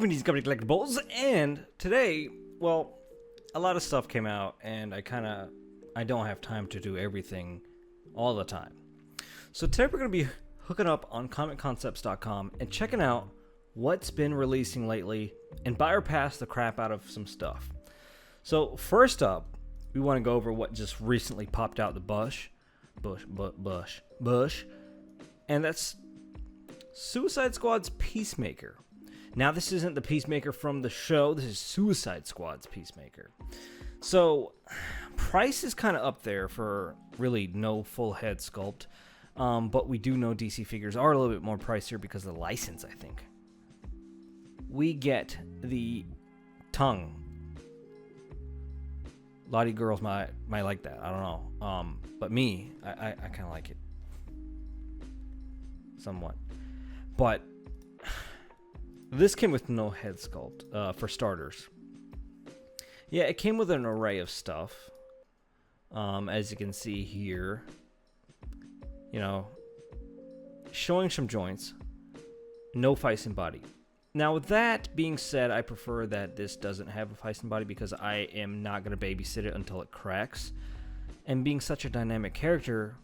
Welcome to these company collectibles, and today, well, a lot of stuff came out, and I don't have time to do everything all the time. So today we're going to be hooking up on comicconcepts.com and checking out what's been releasing lately and buy or pass the crap out of some stuff. So first up, we want to go over what just recently popped out the bush, and that's Suicide Squad's Peacemaker. Now, this isn't the Peacemaker from the show. This is Suicide Squad's Peacemaker. So, price is kind of up there for really no full head sculpt. But we do know DC figures are a little bit more pricier because of the license, I think. We get the tongue. A lot of girls might like that. I don't know. But me, I kind of like it. Somewhat. But this came with no head sculpt, for starters. Yeah, it came with an array of stuff. As you can see here. You know, showing some joints. No feisty body. Now, with that being said, I prefer that this doesn't have a feisty body because I am not going to babysit it until it cracks. And being such a dynamic character,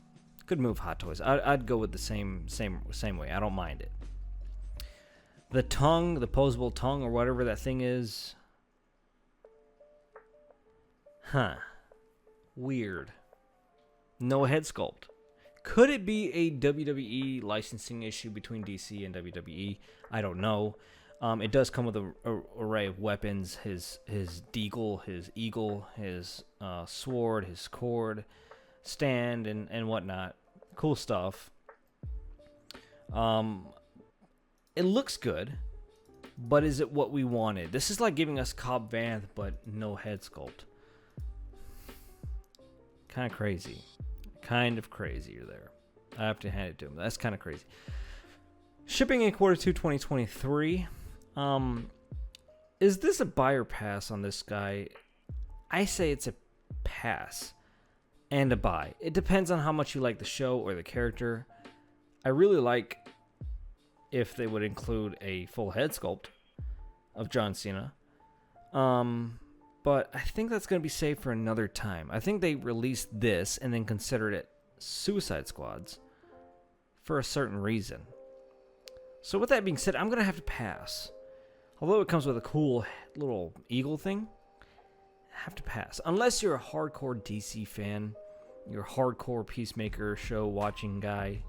could move Hot Toys. I'd go with the same way. I don't mind it. The tongue, the posable tongue, or whatever that thing is. Weird. No head sculpt. Could it be a WWE licensing issue between DC and WWE? I don't know. It does come with an array of weapons. His deagle, his eagle, his sword, his cord, stand, and whatnot. Cool stuff. It looks good, but is it what we wanted? This is like giving us Cobb Vanth, but no head sculpt. Kind of crazy. Kind of crazier there. I have to hand it to him. That's kind of crazy. Shipping in Q2 2023. Is this a buy or pass on this guy? I say it's a pass and a buy. It depends on how much you like the show or the character. I really like if they would include a full head sculpt of John Cena. But I think that's going to be saved for another time. I think they released this and then considered it Suicide Squad's for a certain reason. So with that being said, I'm going to have to pass. Although it comes with a cool little eagle thing, I have to pass. Unless you're a hardcore DC fan, you're a hardcore Peacemaker show watching guy,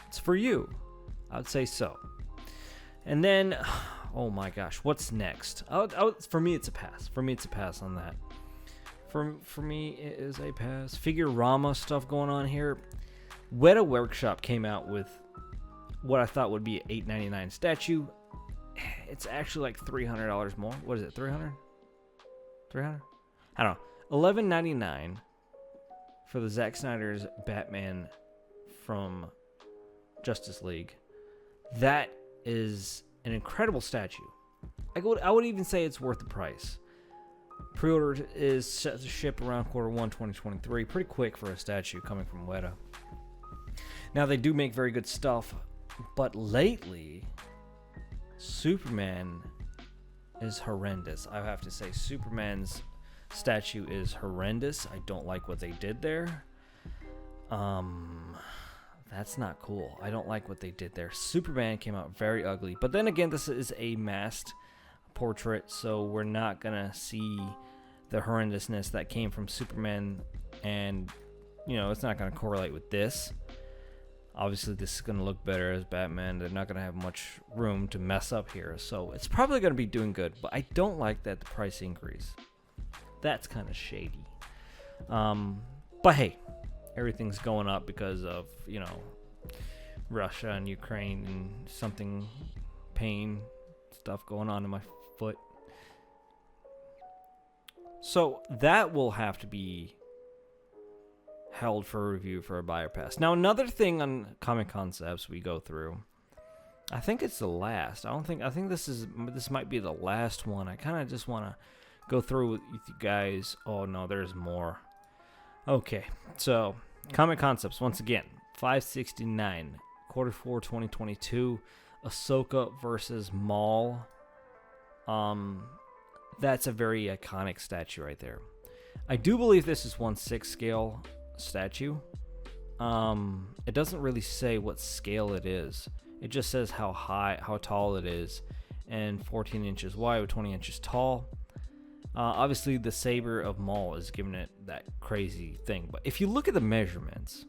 it's for you. I would say so. And then, oh my gosh, what's next? For me, it's a pass. For me, it's a pass on that. For me, it is a pass. Figurama stuff going on here. Weta Workshop came out with what I thought would be an $8.99 statue. It's actually like $300 more. What is it, 300? 300? I don't know. $11.99 for the Zack Snyder's Batman from Justice League. That is an incredible statue. I would even say it's worth the price. Pre-order is set to ship around Q1 2023. Pretty quick for a statue coming from Weta. Now, they do make very good stuff, but lately, Superman is horrendous. I have to say, Superman's statue is horrendous. I don't like what they did there. That's not cool. I don't like what they did there. Superman came out very ugly. But then again, this is a masked portrait, so we're not going to see the horrendousness that came from Superman. And, it's not going to correlate with this. Obviously, this is going to look better as Batman. They're not going to have much room to mess up here. So it's probably going to be doing good. But I don't like that the price increase. That's kind of shady. But hey. Everything's going up because of, Russia and Ukraine and pain stuff going on in my foot. So that will have to be held for review for a buyer pass. Now, another thing on Comic Concepts we go through, I think it's the last. I think this might be the last one. I kind of just want to go through with you guys. Oh no, there's more. Okay, so Comic Concepts, once again, $5.69, Q4 2022, Ahsoka versus Maul. That's a very iconic statue right there. I do believe this is 1/6 scale statue. It doesn't really say what scale it is. It just says how tall it is, and 14 inches wide with 20 inches tall. Obviously, the saber of Maul is giving it that crazy thing. But if you look at the measurements,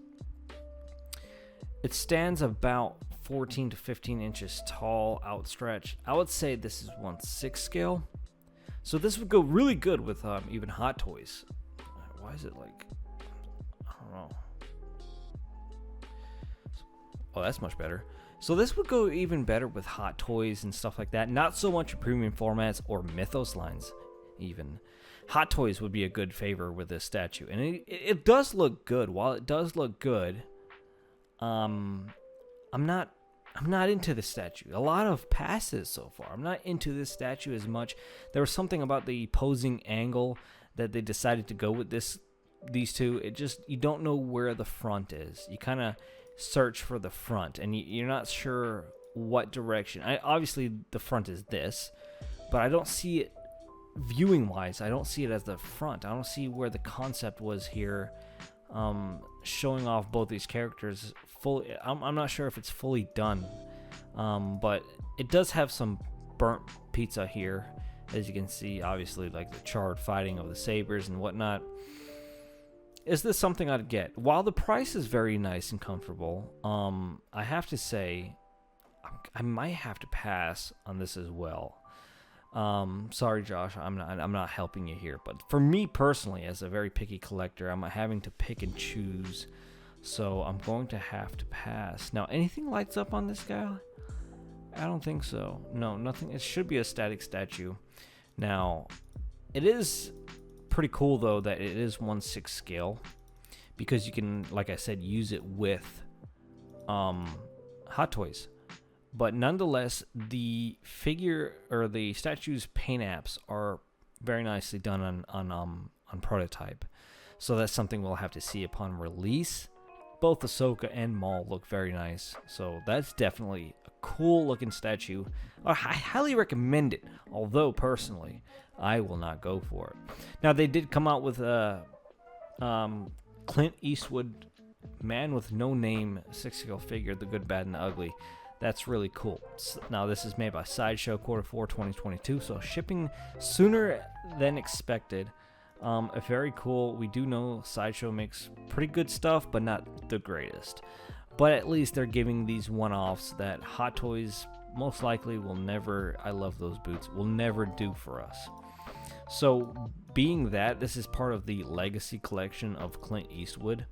it stands about 14 to 15 inches tall, outstretched. I would say this is 1/6 scale. So this would go really good with even Hot Toys. Why is it like... I don't know. Oh, that's much better. So this would go even better with Hot Toys and stuff like that. Not so much premium formats or Mythos lines even. Hot Toys would be a good favor with this statue. And it does look good. While it does look good, I'm not into this statue. A lot of passes so far. I'm not into this statue as much. There was something about the posing angle that they decided to go with these two. It just, you don't know where the front is. You kind of search for the front, and you're not sure what direction. Obviously, the front is this, but I don't see it viewing wise. I don't see it as the front. I don't see where the concept was here, showing off both these characters fully. I'm not sure if it's fully done, but it does have some burnt pizza here, as you can see. Obviously, like the charred fighting of the sabers and whatnot. Is this something I'd get? While the price is very nice and comfortable, I have to say I might have to pass on this as well. Sorry, Josh, I'm not helping you here, but for me personally, as a very picky collector, I'm having to pick and choose, so I'm going to have to pass. Now, anything lights up on this guy? I don't think so. No, nothing. It should be a static statue. Now, it is pretty cool though that it is 1/6 scale, because you can, like I said, use it with Hot Toys. But nonetheless, the figure or the statue's paint apps are very nicely done on prototype. So that's something we'll have to see upon release. Both Ahsoka and Maul look very nice. So that's definitely a cool looking statue. I highly recommend it. Although personally, I will not go for it. Now they did come out with a Clint Eastwood Man with No Name 6-scale figure, The Good, Bad, and the Ugly. That's really cool. Now, this is made by Sideshow Q4 2022, so shipping sooner than expected. Very cool. We do know Sideshow makes pretty good stuff, but not the greatest. But at least they're giving these one-offs that Hot Toys most likely will never, I love those boots, will never do for us. So, being that, this is part of the Legacy collection of Clint Eastwood.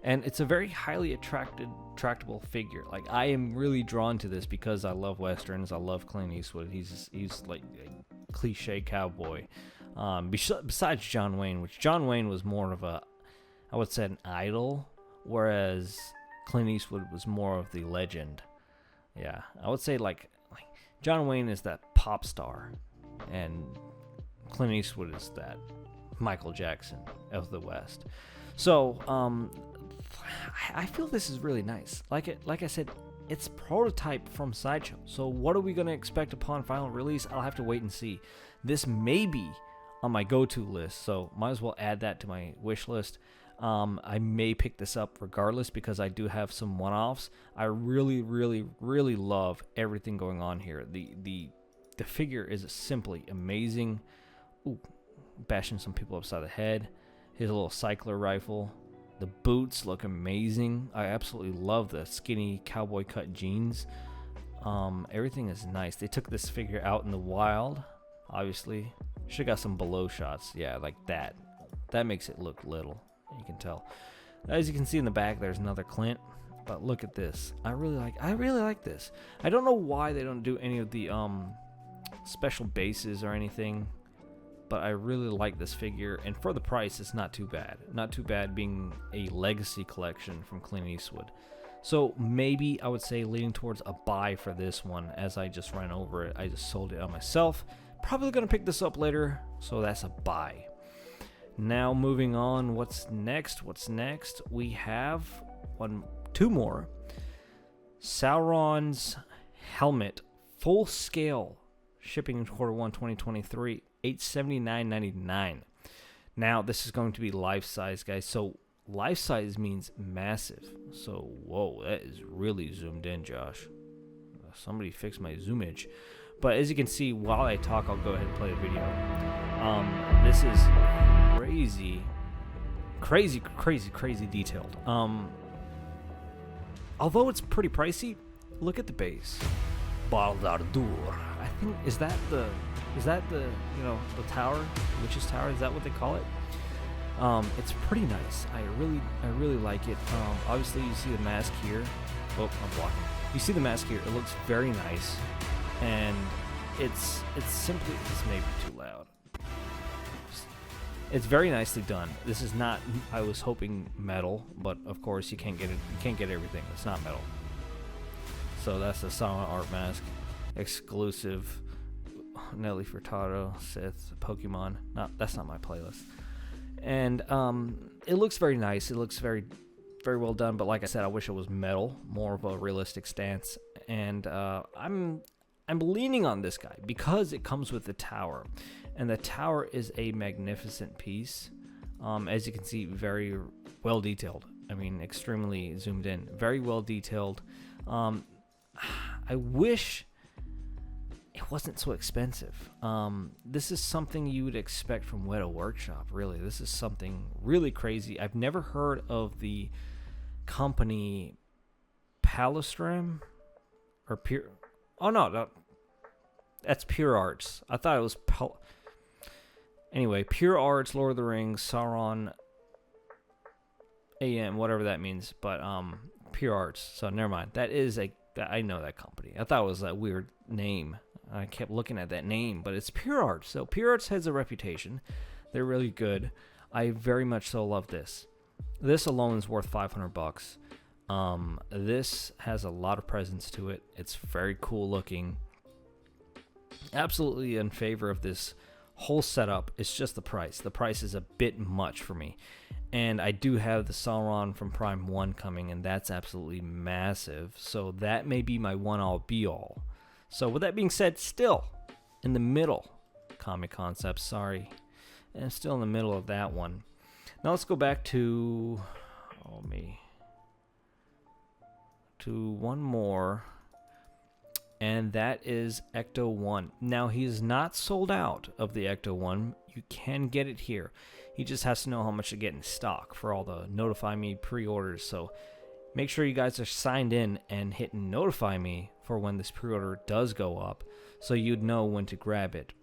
And it's a very highly attractable figure. Like, I am really drawn to this because I love Westerns. I love Clint Eastwood. He's like a cliche cowboy. Besides John Wayne, which John Wayne was more of a, I would say, an idol, whereas Clint Eastwood was more of the legend. Yeah, I would say like John Wayne is that pop star, and Clint Eastwood is that Michael Jackson of the West. So, I feel this is really nice. Like I said, it's prototype from Sideshow. So what are we going to expect upon final release? I'll have to wait and see. This may be on my go-to list, so might as well add that to my wish list. I may pick this up regardless because I do have some one-offs. I really, really, really love everything going on here. The figure is simply amazing. Ooh, bashing some people upside the head. His little cycler rifle. The boots look amazing. I absolutely love the skinny cowboy cut jeans. Everything is nice. They took this figure out in the wild, obviously. Should have got some below shots. Yeah, like that. That makes it look little. You can tell. As you can see in the back, there's another Clint. But look at this. I really like this. I don't know why they don't do any of the special bases or anything, but I really like this figure, and for the price, it's not too bad. Not too bad being a legacy collection from Clint Eastwood. So maybe I would say leaning towards a buy for this one, as I just ran over it. I just sold it on myself. Probably going to pick this up later, so that's a buy. Now moving on, what's next? We have two more. Sauron's helmet, full scale shipping in Q1 2023, $879.99. Now, this is going to be life size, guys. So, life size means massive. So, whoa, that is really zoomed in, Josh. Somebody fix my zoomage. But as you can see, while I talk, I'll go ahead and play the video. This is crazy detailed. Although it's pretty pricey, look at the base. Baldardur. I think is that the the tower, the witch's tower? Is that what they call it? It's pretty nice. I really like it. Obviously you see the mask here. Oh, I'm blocking. You see the mask here. It looks very nice, and it's simply, this may be too loud. It's very nicely done. This is not, I was hoping metal, but of course you can't get it. You can't get everything. It's not metal. So that's the Sauron art mask, exclusive. Nelly Furtado, Sith, Pokemon. That's not my playlist. And it looks very nice. It looks very well done. But like I said, I wish it was metal, more of a realistic stance. And I'm leaning on this guy because it comes with the tower, and the tower is a magnificent piece. As you can see, very well detailed. I mean, extremely zoomed in, very well detailed. I wish it wasn't so expensive. This is something you would expect from Weta Workshop, really. This is something really crazy. I've never heard of the company Palestram or Pure. Oh, no, that's Pure Arts. I thought it was anyway, Pure Arts, Lord of the Rings, Sauron, AM, whatever that means. But Pure Arts. So never mind. I know that company. I thought it was a weird name. I kept looking at that name, but it's Pure Arts. So Pure Arts has a reputation. They're really good. I very much so love this. This alone is worth $500. This has a lot of presence to it. It's very cool looking. Absolutely in favor of this whole setup. It's just the price. The price is a bit much for me. And I do have the Sauron from Prime 1 coming, and that's absolutely massive. So that may be my one-all be-all. So with that being said, still in the middle, Comic Concepts, sorry. And I'm still in the middle of that one. Now let's go back to, to one more. And that is Ecto 1. Now, he is not sold out of the Ecto 1. You can get it here. He just has to know how much to get in stock for all the Notify Me pre-orders. So make sure you guys are signed in and hitting Notify Me for when this pre-order does go up, so you'd know when to grab it.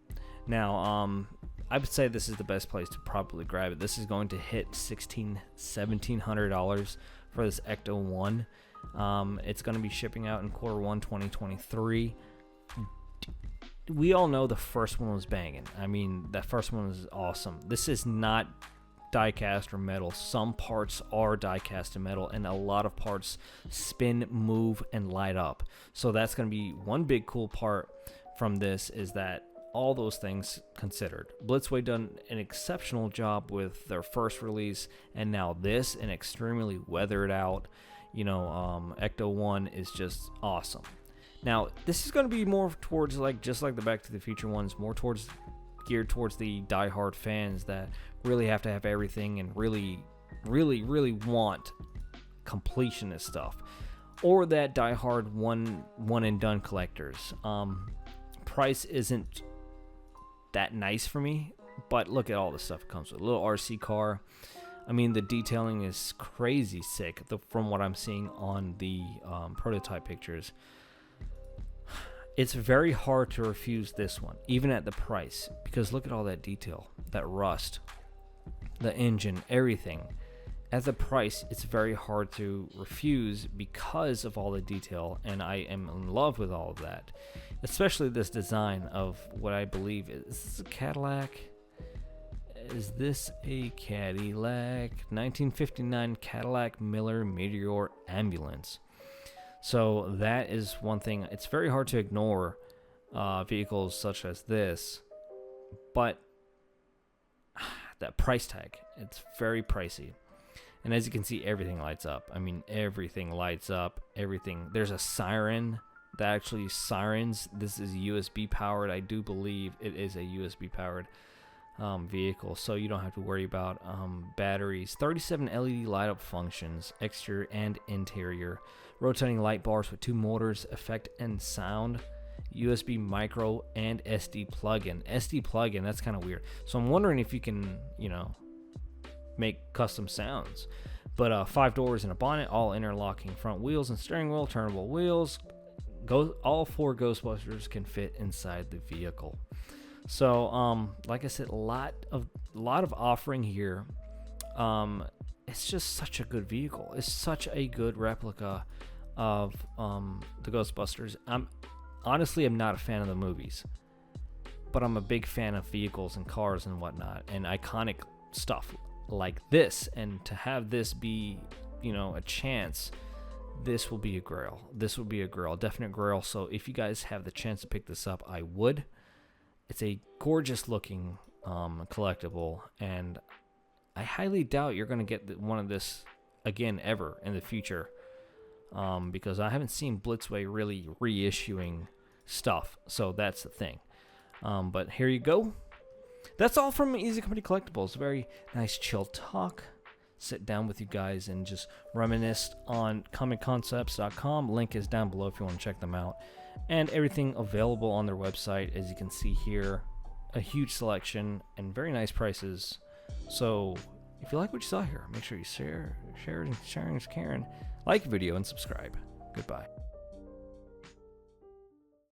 Now, I would say this is the best place to probably grab it. This is going to hit $1,700 for this Ecto 1. It's going to be shipping out in Q1 2023. We all know the first one was banging. I mean, that first one was awesome. This is not die-cast or metal. Some parts are die-cast and metal, and a lot of parts spin, move, and light up. So that's going to be one big cool part from this, is that all those things considered. Blitzway done an exceptional job with their first release, and now this, an extremely weathered out, Ecto 1 is just awesome. Now, this is going to be more towards, just like the Back to the Future ones, more geared towards the die-hard fans that really have to have everything and really want completionist stuff, or that die-hard one and done collectors. Price isn't that nice for me, but look at all the stuff it comes with. A little RC car. I mean, the detailing is crazy sick from what I'm seeing on the prototype pictures. It's very hard to refuse this one, even at the price, because look at all that detail, that rust, the engine, everything. At the price, it's very hard to refuse because of all the detail, and I am in love with all of that, especially this design of what I believe is this a Cadillac. Is this a Cadillac? 1959 Cadillac Miller Meteor Ambulance. So that is one thing. It's very hard to ignore vehicles such as this, but that price tag, it's very pricey. And as you can see, everything lights up. I mean, everything lights up. Everything. There's a siren that actually use sirens. This is USB powered. I do believe it is a USB powered vehicle, so you don't have to worry about batteries. 37 LED light up functions, exterior and interior. Rotating light bars with 2 motors, effect and sound. USB micro and SD plug-in. SD plug-in, that's kind of weird. So I'm wondering if you can, you know, make custom sounds. But 5 doors and a bonnet, all interlocking front wheels and steering wheel, turnable wheels. All 4 Ghostbusters can fit inside the vehicle. So, like I said, a lot of offering here. It's just such a good vehicle. It's such a good replica of the Ghostbusters. Honestly, I'm not a fan of the movies, but I'm a big fan of vehicles and cars and whatnot, and iconic stuff like this. And to have this be, you know, a chance, this will be a grail. This will be a grail, definite grail. So if you guys have the chance to pick this up, I would. It's a gorgeous looking collectible, and I highly doubt you're going to get one of this again ever in the future, because I haven't seen Blitzway really reissuing stuff. So that's the thing. But here you go. That's all from Easy Company Collectibles. Very nice chill talk. Sit down with you guys and just reminisce on comicconcepts.com. Link is down below if you want to check them out. And everything available on their website, as you can see here. A huge selection and very nice prices. So if you like what you saw here, make sure you share, sharing is caring. Like the video and subscribe. Goodbye.